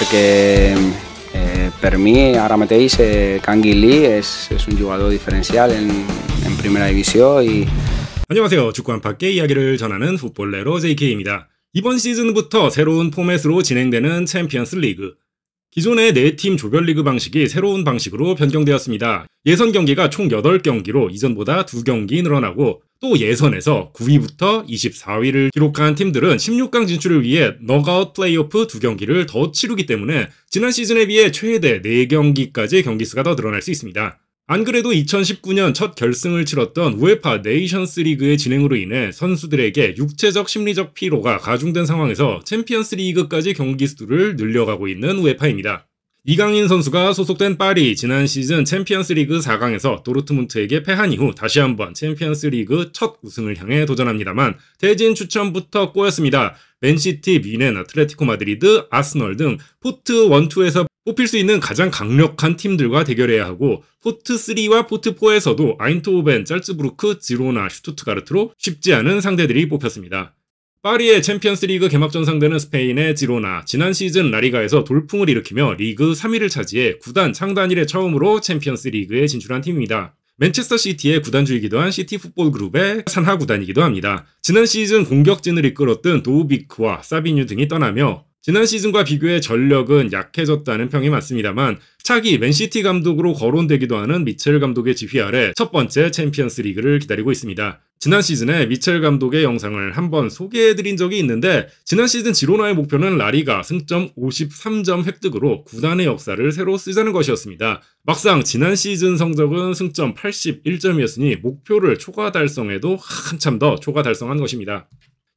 perquè per mi ara mateix Kangin Lee és un jugador diferencial en primera divisió. 안녕하세요. 축구 안팎의 이야기를 전하는 풋볼레로 JK입니다. 이번 시즌부터 새로운 포맷으로 진행되는 챔피언스 리그. 기존의 4팀 조별리그 방식이 새로운 방식으로 변경되었습니다. 예선 경기가 총 8경기로 이전보다 2경기 늘어나고, 또 예선에서 9위부터 24위를 기록한 팀들은 16강 진출을 위해 너그아웃 플레이오프 2경기를 더 치르기 때문에 지난 시즌에 비해 최대 4경기까지 경기수가 더 늘어날 수 있습니다. 안 그래도 2019년 첫 결승을 치렀던 우에파 네이션스 리그의 진행으로 인해 선수들에게 육체적 심리적 피로가 가중된 상황에서 챔피언스 리그까지 경기 수를 늘려가고 있는 우에파입니다. 이강인 선수가 소속된 파리, 지난 시즌 챔피언스 리그 4강에서 도르트문트에게 패한 이후 다시 한번 챔피언스 리그 첫 우승을 향해 도전합니다만 대진 추첨부터 꼬였습니다. 맨시티, 미넨, 아틀레티코 마드리드, 아스널 등 포트 1, 2에서 뽑힐 수 있는 가장 강력한 팀들과 대결해야 하고, 포트 3와 포트 4에서도 아인트호벤, 짤츠부르크, 지로나, 슈투트가르트로 쉽지 않은 상대들이 뽑혔습니다. 파리의 챔피언스 리그 개막전 상대는 스페인의 지로나, 지난 시즌 라리가에서 돌풍을 일으키며 리그 3위를 차지해 구단 창단 이래 처음으로 챔피언스 리그에 진출한 팀입니다. 맨체스터 시티의 구단주이기도 한 시티 풋볼 그룹의 산하 구단이기도 합니다. 지난 시즌 공격진을 이끌었던 도우비크와 사비뉴 등이 떠나며 지난 시즌과 비교해 전력은 약해졌다는 평이 많습니다만, 차기 맨시티 감독으로 거론되기도 하는 미첼 감독의 지휘 아래 첫 번째 챔피언스 리그를 기다리고 있습니다. 지난 시즌에 미첼 감독의 영상을 한번 소개해드린 적이 있는데, 지난 시즌 지로나의 목표는 라리가 승점 53점 획득으로 구단의 역사를 새로 쓰자는 것이었습니다. 막상 지난 시즌 성적은 승점 81점이었으니 목표를 초과 달성해도 한참 더 초과 달성한 것입니다.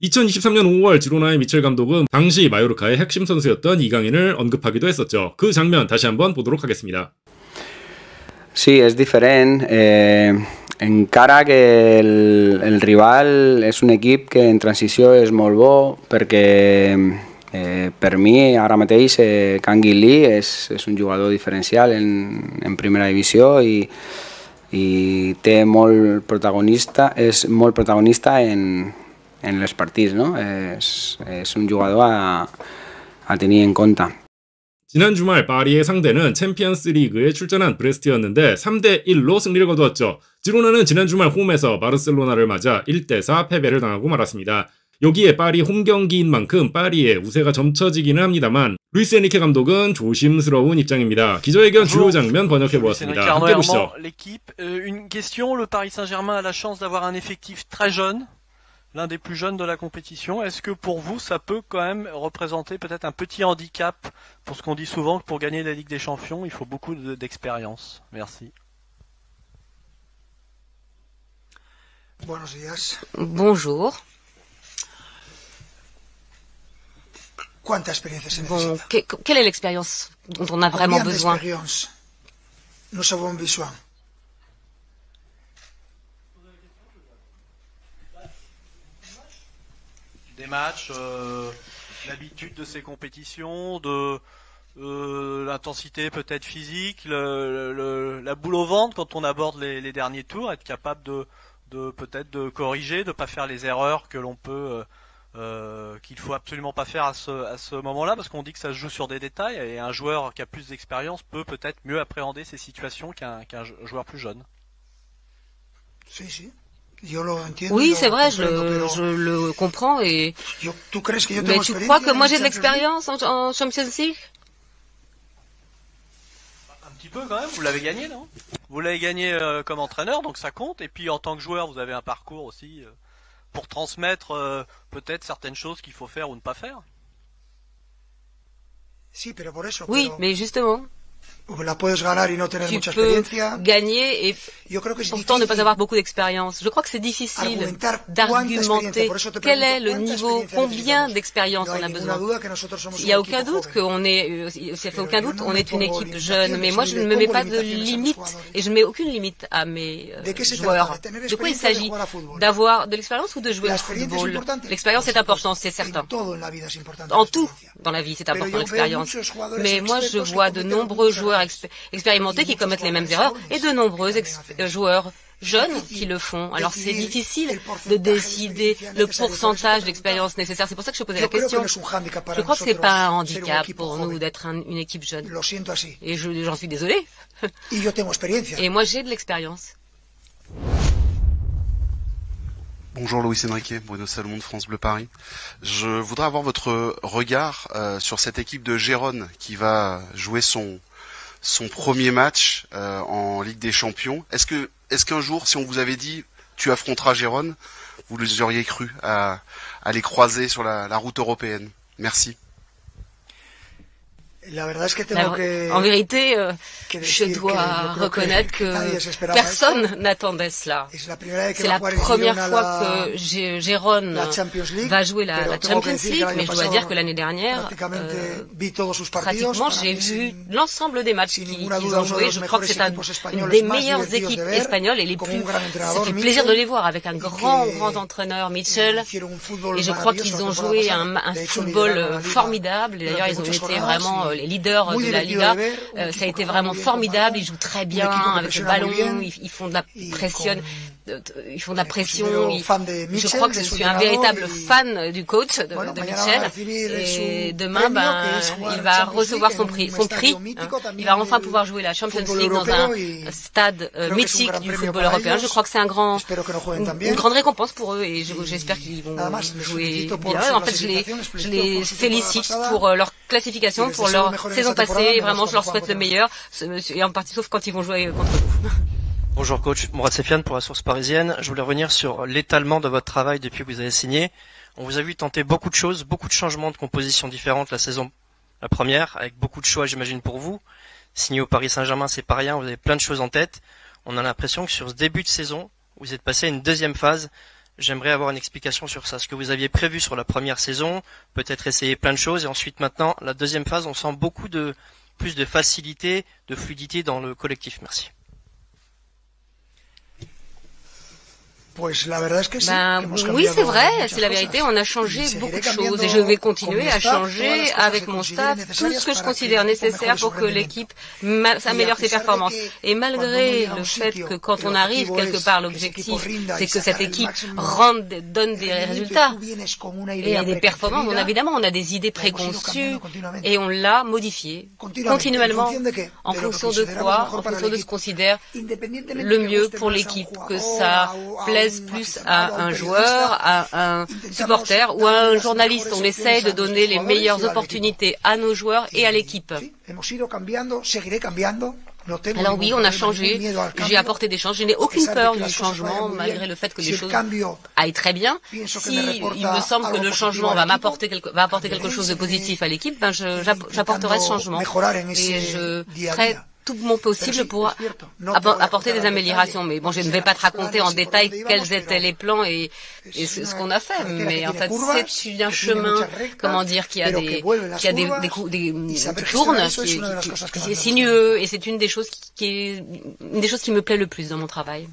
2023년 5월 지로나의 미첼 감독은 당시 마요르카의 핵심 선수였던 이강인을 언급하기도 했었죠. 그 장면 다시 한번 보도록 하겠습니다. Sí, es diferente. Encara que el rival és un equip que en transició és molt bo, perquè per mi ara mateix Kangin Lee és un jugador diferencial en primera divisió i té molt protagonista, és molt protagonista en els partits, no? és un jugador a tenir en compte. 지난 주말 파리의 상대는 챔피언스 리그에 출전한 브레스트였는데 3대1로 승리를 거두었죠. 지로나는 지난 주말 홈에서 바르셀로나를 맞아 1대4 패배를 당하고 말았습니다. 여기에 파리 홈 경기인 만큼 파리의 우세가 점쳐지기는 합니다만, 루이스 에니케 감독은 조심스러운 입장입니다. 기자회견 주요 장면 번역해보았습니다. 함께 보시죠. Une question, le Paris Saint-Germain a la chance d'avoir un effectif très jeune, l'un des plus jeunes de la compétition. Est-ce que pour vous, ça peut quand même représenter peut-être un petit handicap pour ce qu'on dit souvent que pour gagner la Ligue des Champions, il faut beaucoup d'expérience? Merci. Buenos días. Bonjour. ¿Cuánta experiencia se Bon, necesita? quelle est l'expérience dont on a vraiment besoin? Nous avons besoin. Des matchs, l'habitude de ces compétitions, de l'intensité peut-être physique, la boule au ventre quand on aborde les derniers tours, être capable de peut-être de corriger, de pas faire les erreurs que l'on peut, qu'il faut absolument pas faire à ce moment-là, parce qu'on dit que ça se joue sur des détails, et un joueur qui a plus d'expérience peut peut-être mieux appréhender ces situations qu'un joueur plus jeune. Sí, sí. Oui, c'est vrai, je le comprends. Mais tu crois que moi j'ai de l'expérience en Champions League? Un petit peu quand même, vous l'avez gagné, non? Vous l'avez gagné comme entraîneur, donc ça compte. Et puis en tant que joueur, vous avez un parcours aussi pour transmettre peut-être certaines choses qu'il faut faire ou ne pas faire. Oui, mais justement. Tu peux gagner et pourtant ne pas avoir beaucoup d'expérience. Je crois que c'est difficile d'argumenter quel est le niveau, combien d'expérience on a besoin. Il n'y a aucun doute on est une équipe jeune, mais moi je ne me mets pas de limite et je ne mets aucune limite à mes joueurs. De quoi il s'agit? D'avoir de l'expérience ou de jouer au football? L'expérience est importante, c'est certain. En tout, dans la vie, c'est important l'expérience. Mais moi je vois de nombreux joueurs expérimentés qui commettent les mêmes erreurs et de nombreux joueurs jeunes qui le font. Alors c'est difficile de décider le pourcentage d'expérience nécessaire. C'est pour ça que je posais la question. Je crois que c'est pas un handicap pour nous d'être une équipe jeune. Et j'en suis désolée. Et moi j'ai de l'expérience. Bonjour Luis Enrique, Bruno Salomon de France Bleu Paris. Je voudrais avoir votre regard sur cette équipe de Gérone qui va jouer son premier match en Ligue des Champions. Est-ce qu'un jour, si on vous avait dit tu affronteras Gérone, vous les auriez cru à les croiser sur la route européenne? Merci. En vérité, je dois reconnaître que personne n'attendait cela. C'est la première fois que Gérone va jouer la Champions League, mais je dois dire que l'année dernière, pratiquement, j'ai vu l'ensemble des matchs qu'ils ont joués. Je crois que c'est une des meilleures équipes espagnoles et ça fait plaisir de les voir avec un grand entraîneur, Michel. Et je crois qu'ils ont joué un football formidable. Et d'ailleurs, ils ont été vraiment les leaders de la Liga. Ça a été vraiment formidable. Ils jouent très bien avec le ballon. Ils font de la pression. Je crois que je suis un véritable fan du coach de Michel. Et demain, il va recevoir son prix. Il va enfin pouvoir jouer la Champions League dans un stade mythique du football européen. Je crois que c'est une grande récompense pour eux et j'espère qu'ils vont jouer bien. En fait, je les félicite pour leur classification, pour leur saison passée. Et vraiment, je leur souhaite le meilleur, et en partie sauf quand ils vont jouer contre nous. Bonjour coach, Mourad Sefiane pour la Source Parisienne. Je voulais revenir sur l'étalement de votre travail depuis que vous avez signé. On vous a vu tenter beaucoup de choses, beaucoup de changements de composition différentes la première, avec beaucoup de choix j'imagine pour vous. Signé au Paris Saint-Germain, c'est pas rien, vous avez plein de choses en tête. On a l'impression que sur ce début de saison, vous êtes passé à une deuxième phase. J'aimerais avoir une explication sur ça. Ce que vous aviez prévu sur la première saison, peut-être essayer plein de choses, et ensuite maintenant, la deuxième phase, on sent plus de facilité, de fluidité dans le collectif. Merci. Oui, c'est vrai, c'est la vérité. On a changé beaucoup de choses et je vais continuer à changer avec mon staff tout ce que je considère nécessaire pour que l'équipe améliore ses performances. Et malgré le fait que quand on arrive quelque part, l'objectif, c'est que cette équipe donne des résultats et des performances. Bon, évidemment, on a des idées préconçues et on l'a modifié continuellement en fonction de quoi, en fonction de ce qu'on considère le mieux pour l'équipe, que ça plaise plus à un joueur, à un supporter ou à un journaliste. On essaye de donner les meilleures opportunités à nos joueurs et à l'équipe. Alors oui, on a changé, j'ai apporté des changements, je n'ai aucune peur du changement malgré le fait que les choses aillent très bien. Si il me semble que le changement va apporter quelque chose de positif à l'équipe, j'apporterai ce changement et je ferai tout mon possible pour apporter des améliorations. Mais bon, je ne vais pas te raconter en détail quels étaient les plans et ce qu'on a fait. Mais en fait, c'est un chemin, qui a des tournes, qui est sinueux, et c'est une des choses qui me plaît le plus dans mon travail.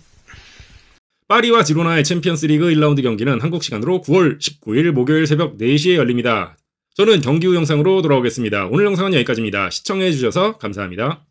파리와 지로나의 챔피언스리그 1라운드 경기는 한국 시간으로 9월 19일 목요일 새벽 4시에 열립니다. 저는 경기 후 영상으로 돌아오겠습니다. 오늘 영상은 여기까지입니다. 시청해주셔서 감사합니다.